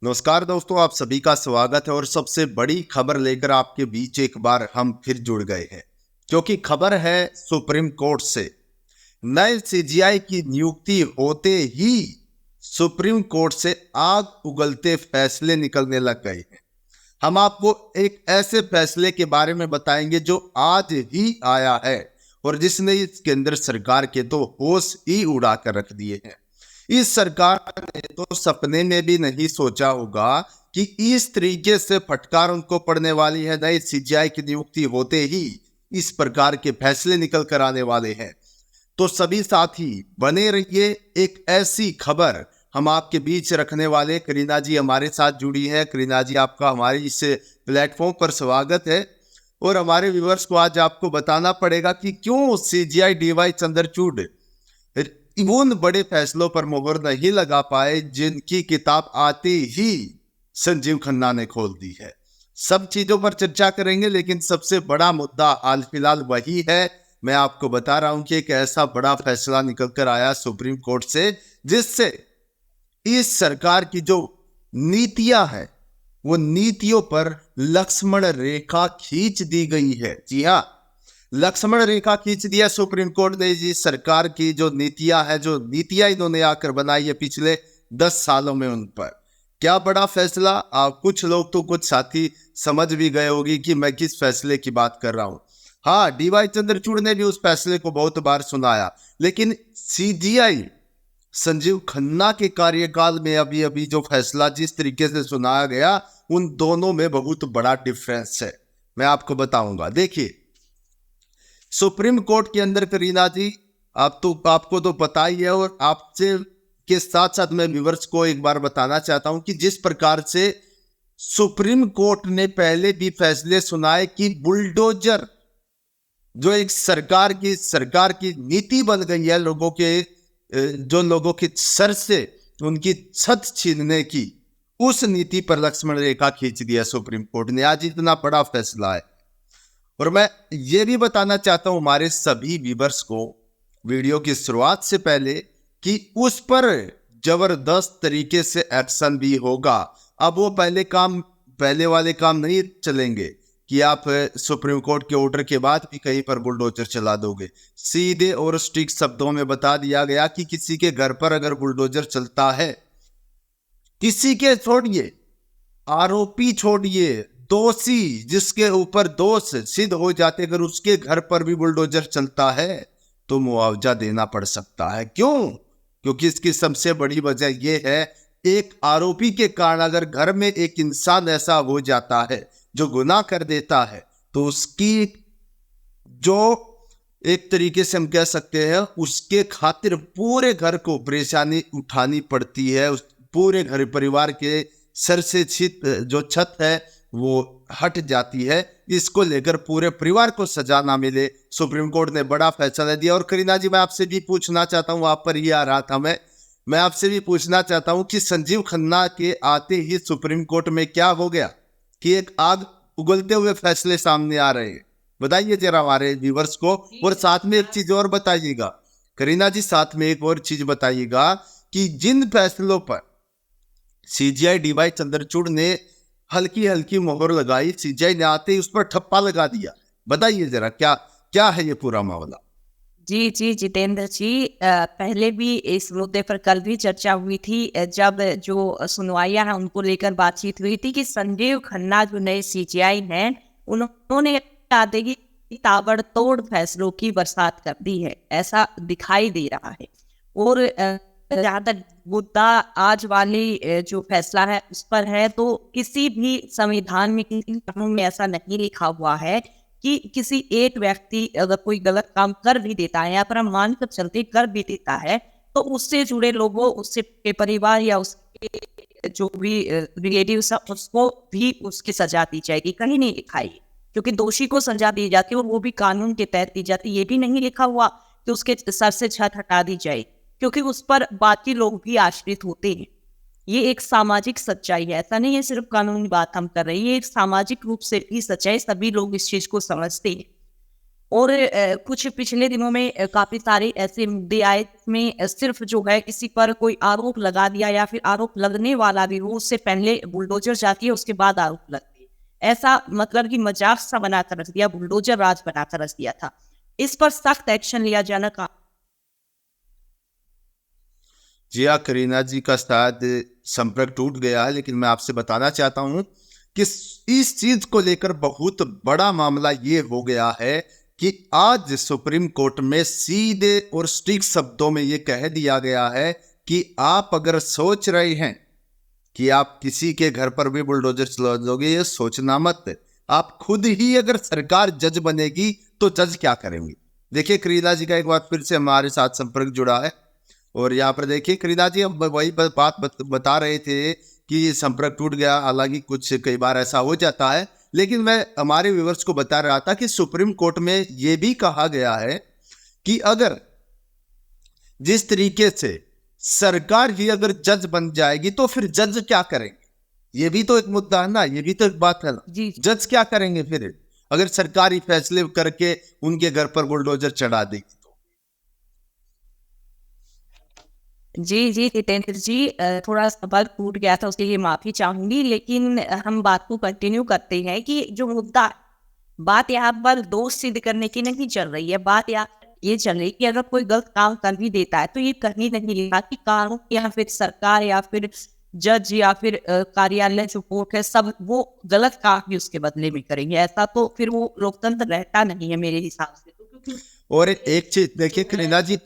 नमस्कार दोस्तों, आप सभी का स्वागत है और सबसे बड़ी खबर लेकर आपके बीच एक बार हम फिर जुड़ गए हैं, क्योंकि खबर है सुप्रीम कोर्ट से। नए सीजीआई की नियुक्ति होते ही सुप्रीम कोर्ट से आग उगलते फैसले निकलने लग गए हैं। हम आपको एक ऐसे फैसले के बारे में बताएंगे जो आज ही आया है और जिसने इस केंद्र सरकार के तो होश ही उड़ा कर रख दिए हैं। इस सरकार ने तो सपने में भी नहीं सोचा होगा कि इस तरीके से फटकार उनको पड़ने वाली है। नए सीजीआई की नियुक्ति होते ही इस प्रकार के फैसले निकल कर आने वाले हैं। तो सभी साथी बने रहिए, एक ऐसी खबर हम आपके बीच रखने वाले। करीना जी हमारे साथ जुड़ी है। करीना जी, आपका हमारे इस प्लेटफॉर्म पर स्वागत है। और हमारे व्यूअर्स को आज आपको बताना पड़ेगा कि क्यों सीजीआई डीवाई चंद्रचूड़ उन बड़े फैसलों पर मोहर नहीं लगा पाए जिनकी किताब आते ही संजीव खन्ना ने खोल दी है। सब चीजों पर चर्चा करेंगे, लेकिन सबसे बड़ा मुद्दा हाल फिलहाल वही है। मैं आपको बता रहा हूं कि एक ऐसा बड़ा फैसला निकल कर आया सुप्रीम कोर्ट से, जिससे इस सरकार की जो नीतियां हैं वो नीतियों पर लक्ष्मण रेखा खींच दी गई है। जी हाँ, लक्ष्मण रेखा खींच दिया सुप्रीम कोर्ट ने। जी, सरकार की जो नीतियां इन्होंने आकर बनाई है पिछले 10 सालों में, उन पर क्या बड़ा फैसला। आप कुछ लोग तो कुछ साथी समझ भी गए होगी कि मैं किस फैसले की बात कर रहा हूं। हाँ, डीवाई चंद्रचूड़ ने भी उस फैसले को बहुत बार सुनाया, लेकिन सीजीआई संजीव खन्ना के कार्यकाल में अभी अभी जो फैसला जिस तरीके से सुनाया गया, उन दोनों में बहुत बड़ा डिफरेंस है। मैं आपको बताऊंगा। देखिए, सुप्रीम कोर्ट के अंदर करीना जी, आपको तो पता ही है, और आपसे के साथ साथ मैं व्यूअर्स को एक बार बताना चाहता हूं कि जिस प्रकार से सुप्रीम कोर्ट ने पहले भी फैसले सुनाए कि बुलडोजर जो एक सरकार की नीति बन गई है, लोगों के सर से उनकी छत छीनने की, उस नीति पर लक्ष्मण रेखा खींच दिया सुप्रीम कोर्ट ने। आज इतना बड़ा फैसला है। और मैं ये भी बताना चाहता हूं हमारे सभी व्यूअर्स को वीडियो की शुरुआत से पहले कि उस पर जबरदस्त तरीके से एक्शन भी होगा। अब वो पहले वाले काम नहीं चलेंगे कि आप सुप्रीम कोर्ट के ऑर्डर के बाद भी कहीं पर बुलडोजर चला दोगे। सीधे और स्ट्रिक्ट शब्दों में बता दिया गया कि किसी के घर पर अगर बुलडोजर चलता है, किसी के छोड़िए, आरोपी छोड़िए, दोषी जिसके ऊपर दोष सिद्ध हो जाते, अगर उसके घर पर भी बुलडोजर चलता है तो मुआवजा देना पड़ सकता है। क्यों? क्योंकि इसकी सबसे बड़ी वजह यह है, एक आरोपी के कारण अगर घर में एक इंसान ऐसा हो जाता है जो गुनाह कर देता है, तो उसकी जो एक तरीके से हम कह सकते हैं, उसके खातिर पूरे घर को परेशानी उठानी पड़ती है। उस पूरे घर परिवार के सर से जो छत है वो हट जाती है। इसको लेकर पूरे परिवार को सजा ना मिले, सुप्रीम कोर्ट ने बड़ा फैसला दिया। और करीना जी, मैं आपसे भी पूछना चाहता हूं, आप पर ही आ रहा था मैं आपसे भी पूछना चाहता हूं कि संजीव खन्ना के आते ही सुप्रीम कोर्ट में क्या हो गया कि एक आग उगलते हुए फैसले सामने आ रहे हैं। बताइए जरा हमारे व्यूवर्स को। और साथ में एक चीज और बताइएगा करीना जी, साथ में एक और चीज बताइएगा कि जिन फैसलों पर सीजीआई डीवाई चंद्रचूड़ ने हल्की हल्की मोहर लगाई, सीजीआई ने आते ही उस पर ठप्पा लगा दिया। बताइए जरा क्या क्या है ये पूरा मामला। जी जी जितेंद्र जी, पहले भी इस मुद्दे पर कल भी चर्चा हुई थी, जब जो सुनवाइयां हैं उनको लेकर बातचीत हुई थी कि संजीव खन्ना जो नए सीजीआई हैं, उन्होंने आते ही ताबड़तोड़ फैसलों की बरसात कर दी है, ऐसा दिखाई दे रहा है। और जहाँ तक मुद्दा आज वाली जो फैसला है उस पर है, तो किसी भी संविधान में, किसी कानून में ऐसा नहीं लिखा हुआ है कि किसी एक व्यक्ति अगर कोई गलत काम कर भी देता है, या पर हम मानकर चलते कर भी देता है, तो उससे जुड़े लोगों, उससे के परिवार या उसके जो भी रिलेटिव्स है, उसको भी उसकी सजा दी जाएगी। कहीं नहीं लिखा है, क्योंकि दोषी को सजा दी जाती है और वो भी कानून के तहत दी जाती है। ये भी नहीं लिखा हुआ कि उसके सर से छत हटा दी जाए, क्योंकि उस पर बाकी लोग भी आश्रित होते हैं। ये एक सामाजिक सच्चाई है, ऐसा नहीं है सिर्फ कानूनी बात हम कर रहे हैं, ये एक सामाजिक रूप से भी सच्चाई, सभी लोग इस चीज को समझते हैं। और कुछ पिछले दिनों में काफी सारे ऐसे मुद्दे आए जिसमें सिर्फ जो है किसी पर कोई आरोप लगा दिया या फिर आरोप लगने वाला भी हो, उससे पहले बुलडोजर जाती है, उसके बाद आरोप लगती है। ऐसा मतलब कि मजाक सा बनाकर रख दिया, बुलडोजर राज बनाकर रख दिया था। इस पर सख्त एक्शन लिया जाना का। जी हाँ, करीना जी का शायद संपर्क टूट गया है, लेकिन मैं आपसे बताना चाहता हूं कि इस चीज को लेकर बहुत बड़ा मामला ये हो गया है कि आज सुप्रीम कोर्ट में सीधे और स्ट्रिक्ट शब्दों में ये कह दिया गया है कि आप अगर सोच रहे हैं कि आप किसी के घर पर भी बुलडोजर चला दोगे, ये सोचना मत। आप खुद ही अगर सरकार जज बनेगी तो जज क्या करेंगे। देखिए, करीना जी का एक बार फिर से हमारे साथ संपर्क जुड़ा है और यहाँ पर देखिए करीना जी, हम वही बात बता रहे थे कि संपर्क टूट गया। हालांकि कुछ कई बार ऐसा हो जाता है, लेकिन मैं हमारे व्यूअर्स को बता रहा था कि सुप्रीम कोर्ट में यह भी कहा गया है कि अगर जिस तरीके से सरकार ही अगर जज बन जाएगी तो फिर जज क्या करेंगे। ये भी तो एक मुद्दा है ना, ये भी तो एक बात है ना। जी जज क्या करेंगे फिर अगर सरकारी फैसले करके उनके घर पर बुलडोजर चढ़ा देगी तो। जी जी जितेंद्र जी, थोड़ा सवाल टूट गया था, उसके लिए माफी चाहूंगी, लेकिन हम बात को कंटिन्यू करते हैं कि जो मुद्दा, बात यहाँ पर दोष सिद्ध करने की नहीं चल रही है। बात यहाँ ये चल रही है कि अगर कोई गलत काम कर भी देता है तो ये कहीं नहीं लिखा कि कानून या फिर सरकार या फिर जज या फिर कार्यालय जो कोर्ट है, सब वो गलत काम भी उसके बदले में करेंगे। ऐसा तो फिर वो लोकतंत्र रहता नहीं है मेरे हिसाब से। तो क्योंकि और एक चीज देखिए करीना जी,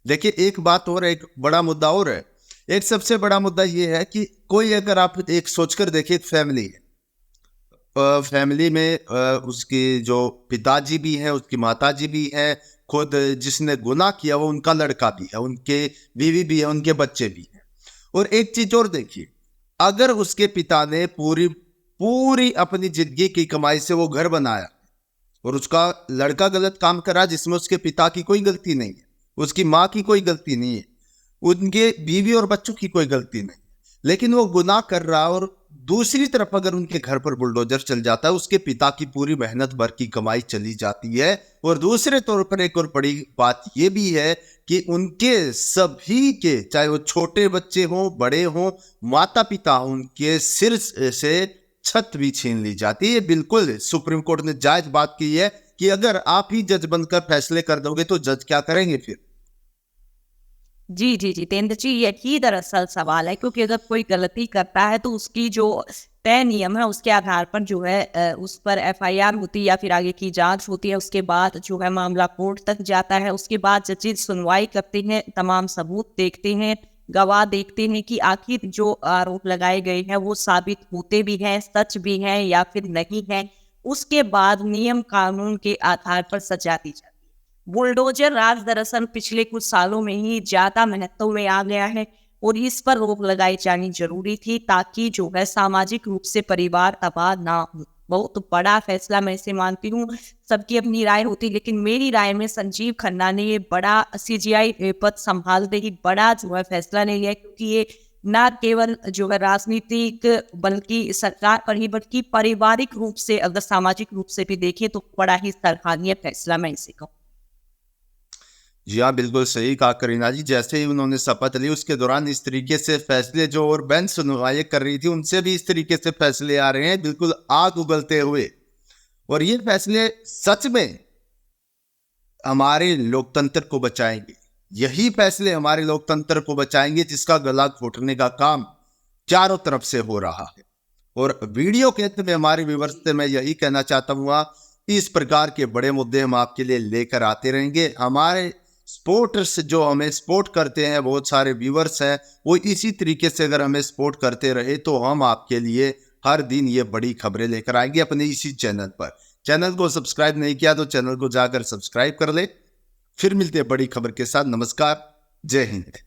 देखिए एक बात और, एक बड़ा मुद्दा और है। एक सबसे बड़ा मुद्दा ये है कि कोई अगर आप एक सोचकर देखिए, एक फैमिली है, फैमिली में उसके जो पिताजी भी हैं, उसकी माताजी भी हैं, खुद जिसने गुनाह किया वो उनका लड़का भी है, उनके बीवी भी है, उनके बच्चे भी हैं। और एक चीज और देखिए, अगर उसके पिता ने पूरी पूरी अपनी जिंदगी की कमाई से वो घर बनाया और उसका लड़का गलत काम करा जिसमें उसके पिता की कोई गलती नहीं है, उसकी माँ की कोई गलती नहीं है, उनके बीवी और बच्चों की कोई गलती नहीं, लेकिन वो गुनाह कर रहा, और दूसरी तरफ अगर उनके घर पर बुलडोजर चल जाता है, उसके पिता की पूरी मेहनत भर की कमाई चली जाती है। और दूसरे तौर पर एक और बड़ी बात यह भी है कि उनके सभी के, चाहे वो छोटे बच्चे हों बड़े हों, माता पिता हों, उनके सिर से छत भी छीन ली जाती है। बिल्कुल सुप्रीम कोर्ट ने जायज बात की है कि अगर आप ही जज बनकर फैसले कर दोगे तो जज क्या करेंगे फिर। जी जी जितेंद्र जी, यही दरअसल सवाल है, क्योंकि अगर कोई गलती करता है तो उसकी जो तय नियम है उसके आधार पर जो है उस पर एफआईआर होती है या फिर आगे की जांच होती है। उसके बाद जो है मामला कोर्ट तक जाता है। उसके बाद जजेस सुनवाई करते हैं, तमाम सबूत देखते हैं, गवाह देखते हैं कि आखिर जो आरोप लगाए गए हैं वो साबित होते भी हैं, सच भी हैं या फिर नहीं है। उसके बाद नियम कानून के आधार पर सजा दी जाती है। बुलडोजर राज दरअसल पिछले कुछ सालों में ही ज्यादा महत्व में आ गया है और इस पर रोक लगाई जानी जरूरी थी, ताकि जो है सामाजिक रूप से परिवार तबाह ना हो। बहुत बड़ा फैसला मैं इसे मानती हूँ, सबकी अपनी राय होती, लेकिन मेरी राय में संजीव खन्ना ने ये बड़ा सीजीआई पद संभालते ही बड़ा जो है फैसला ले लिया, क्योंकि ये न केवल जो है राजनीतिक बल्कि सरकार पर ही बल्कि पारिवारिक रूप से, अगर सामाजिक रूप से भी देखें तो बड़ा ही सराहनीय फैसला मैं इसे कहूँ। जी हाँ, बिल्कुल सही कहा करीना जी। जैसे ही उन्होंने शपथ ली उसके दौरान इस तरीके से फैसले, जो और बेंच सुनवाई कर रही थी उनसे भी इस तरीके से फैसले आ रहे हैं, बिल्कुल आग उगलते हुए। और ये फैसले सच में हमारे लोकतंत्र को बचाएंगे। यही फैसले हमारे लोकतंत्र को बचाएंगे जिसका गला घोटने का काम चारों तरफ से हो रहा है। और वीडियो के अंत में हमारे व्यूअर्स से मैं यही कहना चाहता हूँ, इस प्रकार के बड़े मुद्दे हम आपके लिए लेकर आते रहेंगे। हमारे स्पोर्टर्स जो हमें सपोर्ट करते हैं, बहुत सारे व्यूअर्स हैं, वो इसी तरीके से अगर हमें सपोर्ट करते रहे तो हम आपके लिए हर दिन ये बड़ी खबरें लेकर आएंगे अपने इसी चैनल पर। चैनल को सब्सक्राइब नहीं किया तो चैनल को जाकर सब्सक्राइब कर ले। फिर मिलते हैं बड़ी खबर के साथ। नमस्कार, जय हिंद।